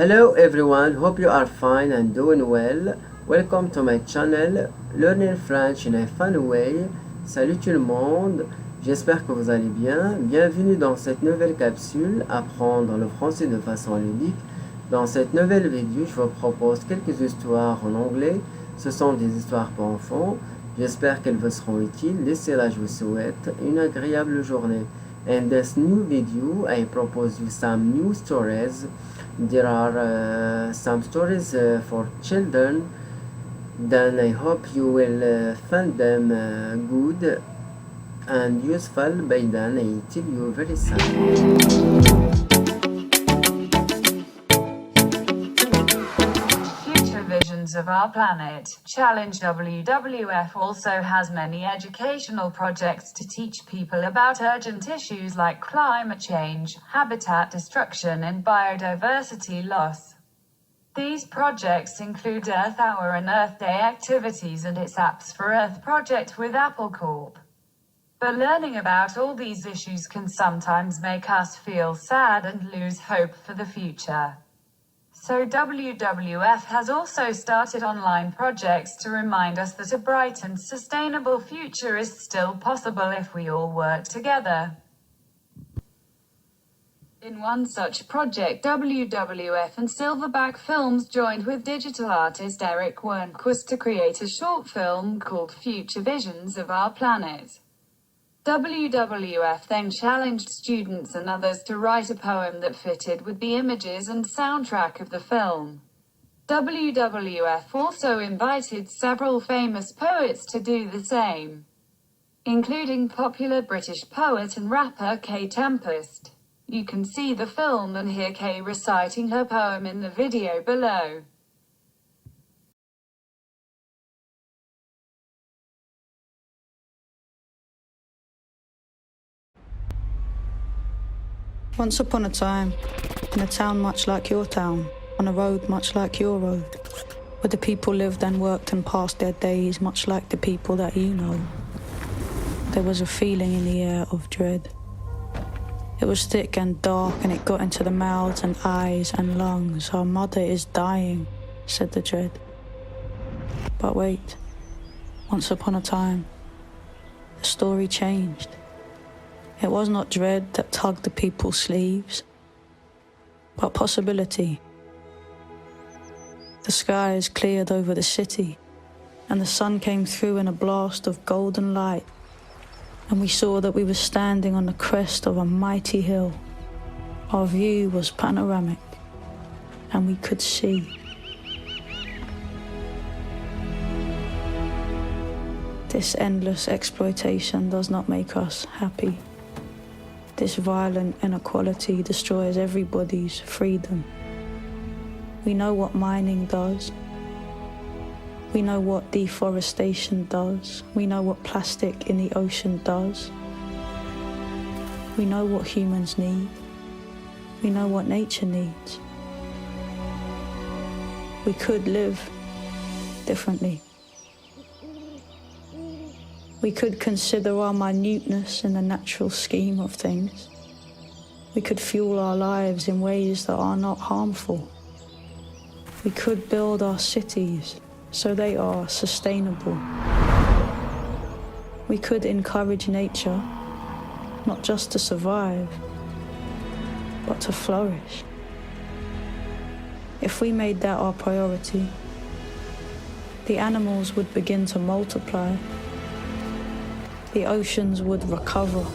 Hello everyone, hope you are fine and doing well. Welcome to my channel, Learning French in a Fun Way. Salut tout le monde, j'espère que vous allez bien. Bienvenue dans cette nouvelle capsule, apprendre le français de façon ludique. Dans cette nouvelle vidéo, je vous propose quelques histoires en anglais. Ce sont des histoires pour enfants. J'espère qu'elles vous seront utiles. D'ici là, je vous souhaite une agréable journée. In this new video, I propose you some new stories. There are some stories for children. Then I hope you will find them good and useful. By then, I tell you very soon. Visions of our planet. Challenge WWF also has many educational projects to teach people about urgent issues like climate change, habitat destruction, and biodiversity loss. These projects include Earth Hour and Earth Day activities and its Apps for Earth project with Apple Corp. But learning about all these issues can sometimes make us feel sad and lose hope for the future. So WWF has also started online projects to remind us that a bright and sustainable future is still possible if we all work together. In one such project, WWF and Silverback Films joined with digital artist Eric Wernquist to create a short film called Future Visions of Our Planet. WWF then challenged students and others to write a poem that fitted with the images and soundtrack of the film. WWF also invited several famous poets to do the same, including popular British poet and rapper Kay Tempest. You can see the film and hear Kay reciting her poem in the video below. Once upon a time, in a town much like your town, on a road much like your road, where the people lived and worked and passed their days much like the people that you know, there was a feeling in the air of dread. It was thick and dark and it got into the mouths and eyes and lungs. Our mother is dying, said the dread. But wait, once upon a time, the story changed. It was not dread that tugged the people's sleeves, but possibility. The skies cleared over the city, and the sun came through in a blast of golden light, and we saw that we were standing on the crest of a mighty hill. Our view was panoramic, and we could see. This endless exploitation does not make us happy. This violent inequality destroys everybody's freedom. We know what mining does. We know what deforestation does. We know what plastic in the ocean does. We know what humans need. We know what nature needs. We could live differently. We could consider our minuteness in the natural scheme of things. We could fuel our lives in ways that are not harmful. We could build our cities so they are sustainable. We could encourage nature, not just to survive, but to flourish. If we made that our priority, the animals would begin to multiply. The oceans would recover.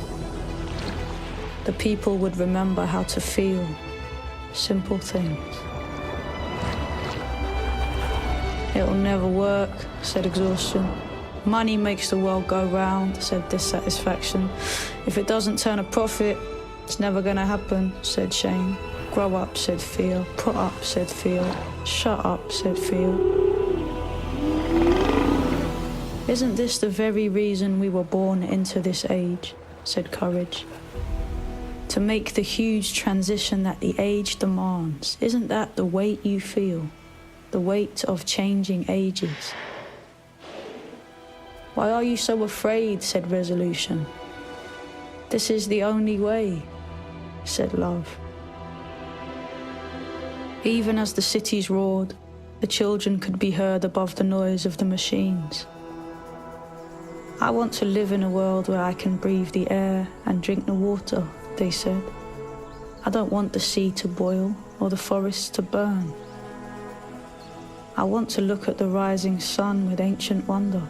The people would remember how to feel simple things. It'll never work, said exhaustion. Money makes the world go round, said dissatisfaction. If it doesn't turn a profit, it's never gonna happen, said shame. Grow up, said fear. Put up, said feel. Shut up, said feel. Isn't this the very reason we were born into this age, said courage? To make the huge transition that the age demands. Isn't that the weight you feel? The weight of changing ages? Why are you so afraid, said resolution? This is the only way, said love. Even as the cities roared, the children could be heard above the noise of the machines. I want to live in a world where I can breathe the air and drink the water, they said. I don't want the sea to boil or the forests to burn. I want to look at the rising sun with ancient wonder.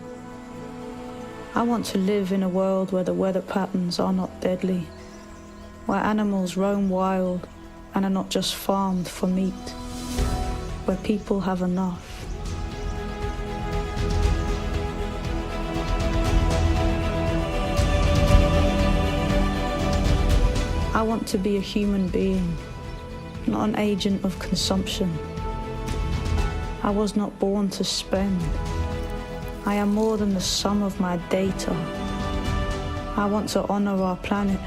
I want to live in a world where the weather patterns are not deadly, where animals roam wild and are not just farmed for meat, where people have enough. I want to be a human being, not an agent of consumption. I was not born to spend. I am more than the sum of my data. I want to honor our planet.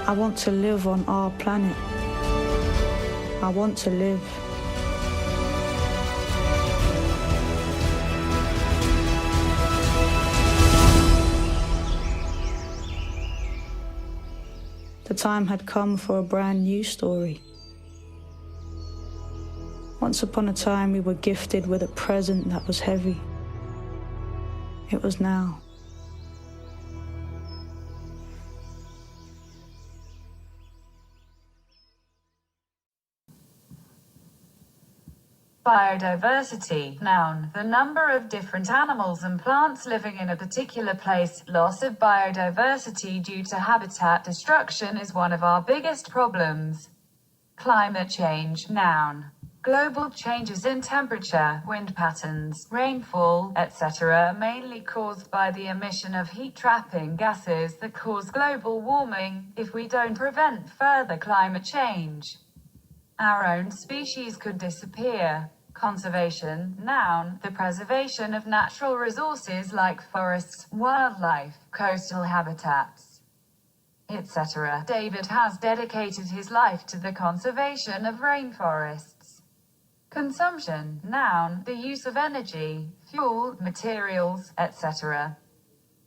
I want to live on our planet. I want to live. The time had come for a brand new story. Once upon a time, we were gifted with a present that was heavy. It was now. Biodiversity, noun, the number of different animals and plants living in a particular place. Loss of biodiversity due to habitat destruction is one of our biggest problems. Climate change, noun, global changes in temperature, wind patterns, rainfall, etc., mainly caused by the emission of heat-trapping gases that cause global warming. If we don't prevent further climate change, our own species could disappear. Conservation, noun, the preservation of natural resources like forests, wildlife, coastal habitats, etc. David has dedicated his life to the conservation of rainforests. Consumption, noun, the use of energy, fuel, materials, etc.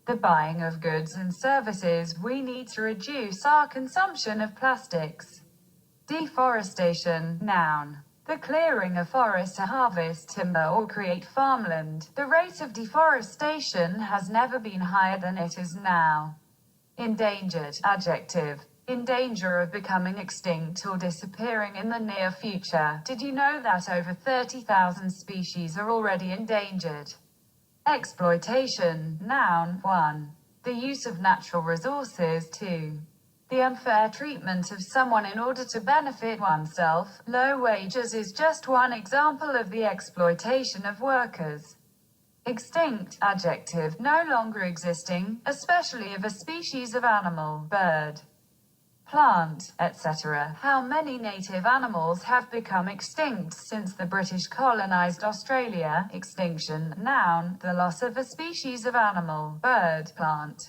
The buying of goods and services. We need to reduce our consumption of plastics. Deforestation, noun, the clearing of forests to harvest timber or create farmland. The rate of deforestation has never been higher than it is now. Endangered, adjective, in danger of becoming extinct or disappearing in the near future. Did you know that over 30,000 species are already endangered? Exploitation, noun, 1. The use of natural resources. 2. The unfair treatment of someone in order to benefit oneself. Low wages is just one example of the exploitation of workers. Extinct, adjective, no longer existing, especially of a species of animal, bird, plant, etc. How many native animals have become extinct since the British colonized Australia? Extinction, noun, the loss of a species of animal, bird, plant,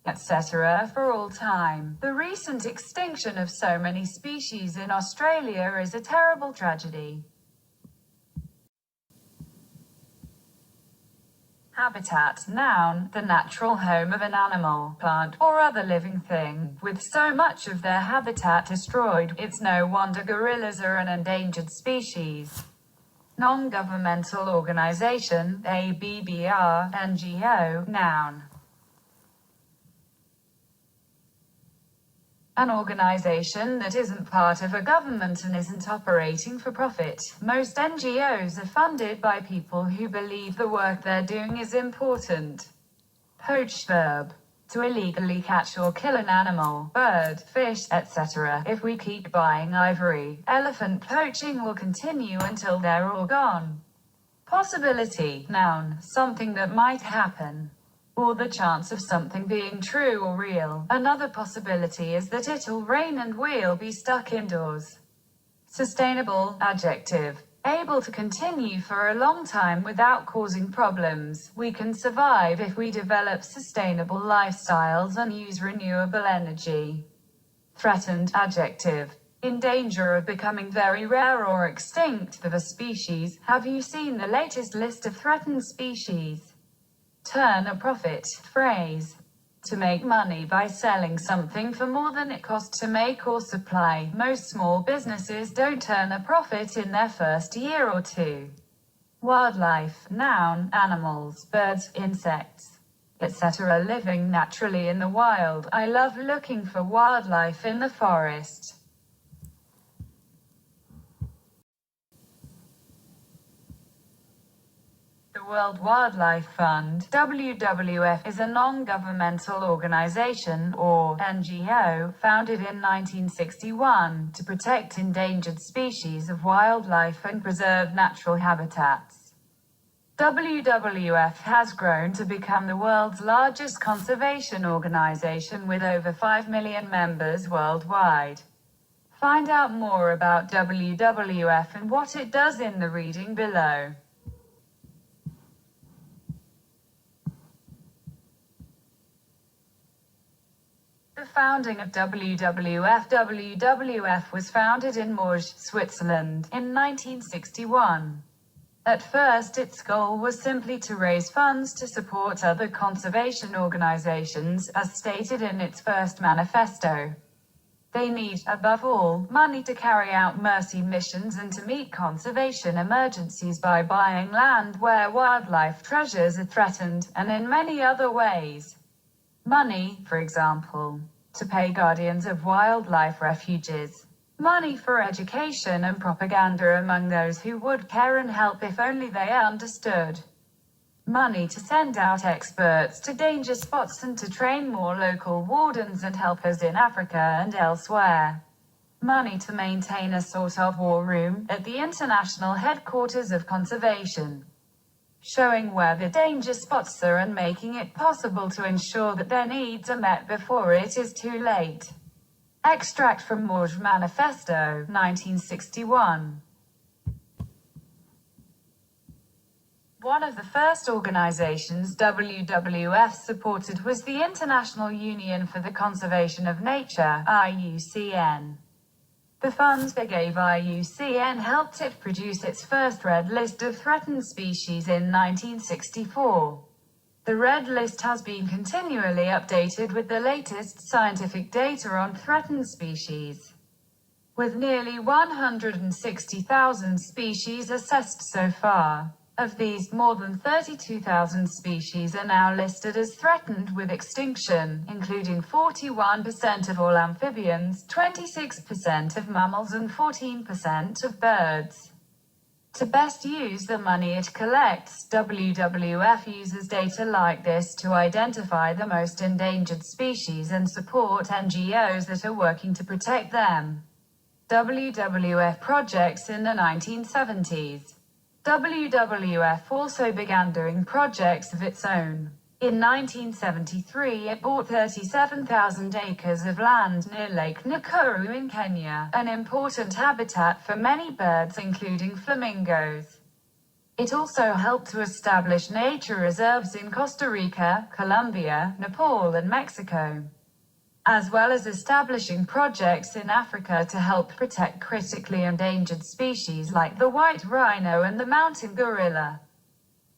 etc. for all time. The recent extinction of so many species in Australia is a terrible tragedy. Habitat, noun, the natural home of an animal, plant, or other living thing. With so much of their habitat destroyed, it's no wonder gorillas are an endangered species. Non-governmental organization, ABBR, NGO, noun. An organization that isn't part of a government and isn't operating for profit. Most NGOs are funded by people who believe the work they're doing is important. Poach, verb, to illegally catch or kill an animal, bird, fish, etc. If we keep buying ivory, elephant poaching will continue until they're all gone. Possibility, noun, something that might happen, or the chance of something being true or real. Another possibility is that it'll rain and we'll be stuck indoors. Sustainable, adjective, able to continue for a long time without causing problems. We can survive if we develop sustainable lifestyles and use renewable energy. Threatened, adjective, in danger of becoming very rare or extinct of a species. Have you seen the latest list of threatened species? Turn a profit, phrase, To make money by selling something for more than it costs to make or supply. Most small businesses don't earn a profit in their first year or two. Wildlife, noun, animals, birds, insects, etc. living naturally in the wild. I love looking for wildlife in the forest. The World Wildlife Fund, WWF, is a non-governmental organization, or NGO, founded in 1961 to protect endangered species of wildlife and preserve natural habitats. WWF has grown to become the world's largest conservation organization with over 5 million members worldwide. Find out more about WWF and what it does in the reading below. The founding of WWF. WWF was founded in Morges, Switzerland, in 1961. At first, its goal was simply to raise funds to support other conservation organizations, as stated in its first manifesto. They need, above all, money to carry out mercy missions and to meet conservation emergencies by buying land where wildlife treasures are threatened, and in many other ways. Money, for example, to pay guardians of wildlife refuges. Money for education and propaganda among those who would care and help if only they understood. Money to send out experts to danger spots and to train more local wardens and helpers in Africa and elsewhere. Money to maintain a sort of war room at the international headquarters of conservation, showing where the danger spots are and making it possible to ensure that their needs are met before it is too late. Extract from Morges Manifesto, 1961. One of the first organizations WWF supported was the International Union for the Conservation of Nature, IUCN. The funds they gave IUCN helped it produce its first red list of threatened species in 1964. The red list has been continually updated with the latest scientific data on threatened species. With nearly 160,000 species assessed so far. Of these, more than 32,000 species are now listed as threatened with extinction, including 41% of all amphibians, 26% of mammals and 14% of birds. To best use the money it collects, WWF uses data like this to identify the most endangered species and support NGOs that are working to protect them. WWF projects in the 1970s. WWF also began doing projects of its own. In 1973, it bought 37,000 acres of land near Lake Nakuru in Kenya, an important habitat for many birds including flamingos. It also helped to establish nature reserves in Costa Rica, Colombia, Nepal and Mexico, as well as establishing projects in Africa to help protect critically endangered species like the white rhino and the mountain gorilla.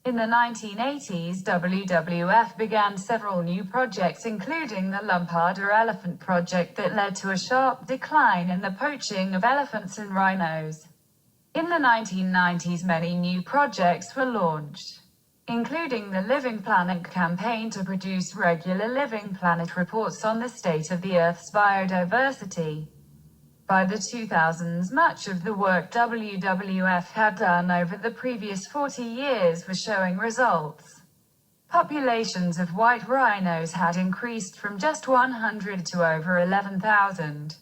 In the 1980s, WWF began several new projects including the Lumpada Elephant Project that led to a sharp decline in the poaching of elephants and rhinos. In the 1990s, many new projects were launched, including the Living Planet campaign to produce regular Living Planet reports on the state of the Earth's biodiversity. By the 2000s, much of the work WWF had done over the previous 40 years was showing results. Populations of white rhinos had increased from just 100 to over 11,000,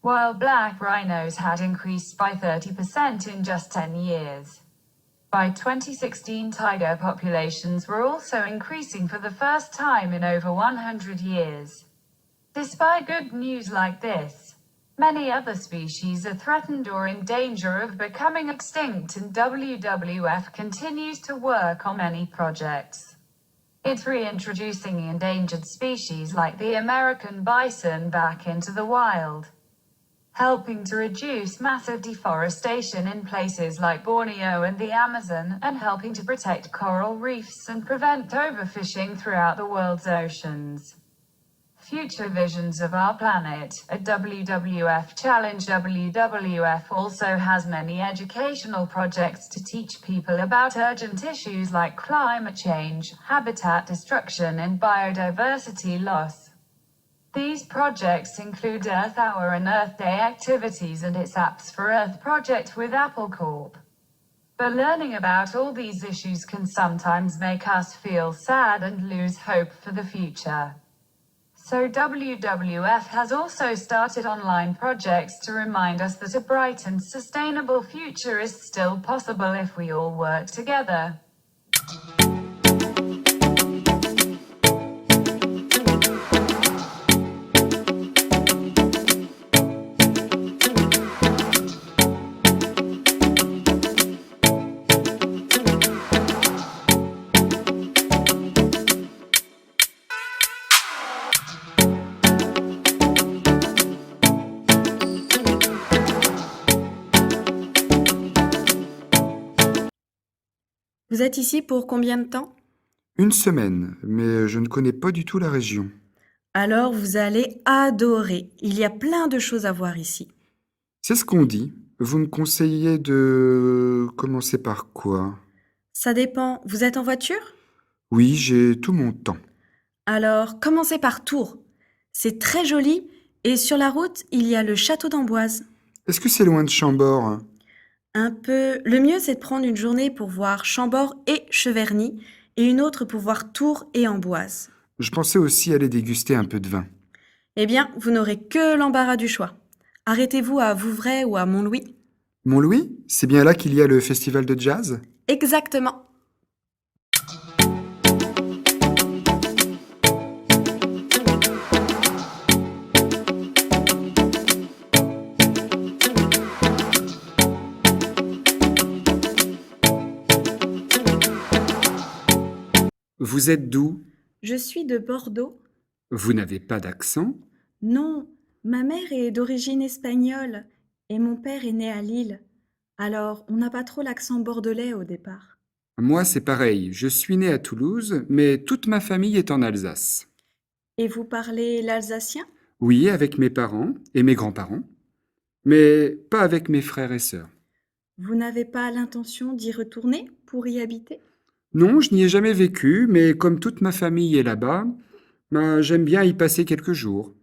while black rhinos had increased by 30% in just 10 years. By 2016, tiger populations were also increasing for the first time in over 100 years. Despite good news like this, many other species are threatened or in danger of becoming extinct, and WWF continues to work on many projects. It's reintroducing endangered species like the American bison back into the wild, helping to reduce massive deforestation in places like Borneo and the Amazon, and helping to protect coral reefs and prevent overfishing throughout the world's oceans. Future visions of our planet. A WWF Challenge WWF also has many educational projects to teach people about urgent issues like climate change, habitat destruction, and biodiversity loss. These projects include Earth Hour and Earth Day activities and its Apps for Earth project with Apple Corp. But learning about all these issues can sometimes make us feel sad and lose hope for the future. So WWF has also started online projects to remind us that a bright and sustainable future is still possible if we all work together. Vous êtes ici pour combien de temps? Une semaine, mais je ne connais pas du tout la région. Alors vous allez adorer. Il y a plein de choses à voir ici. C'est ce qu'on dit. Vous me conseillez de commencer par quoi? Ça dépend. Vous êtes en voiture? Oui, j'ai tout mon temps. Alors commencez par Tours. C'est très joli et sur la route, il y a le château d'Amboise. Est-ce que c'est loin de Chambord? Un peu. Le mieux, c'est de prendre une journée pour voir Chambord et Cheverny et une autre pour voir Tours et Amboise. Je pensais aussi aller déguster un peu de vin. Eh bien, vous n'aurez que l'embarras du choix. Arrêtez-vous à Vouvray ou à Montlouis? Montlouis? C'est bien là qu'il y a le festival de jazz? Exactement. Vous êtes d'où? Je suis de Bordeaux. Vous n'avez pas d'accent? Non, ma mère est d'origine espagnole et mon père est né à Lille. Alors, on n'a pas trop l'accent bordelais au départ. Moi, c'est pareil. Je suis né à Toulouse, mais toute ma famille est en Alsace. Et vous parlez l'alsacien? Oui, avec mes parents et mes grands-parents, mais pas avec mes frères et sœurs. Vous n'avez pas l'intention d'y retourner pour y habiter? Non, je n'y ai jamais vécu, mais comme toute ma famille est là-bas, j'aime bien y passer quelques jours.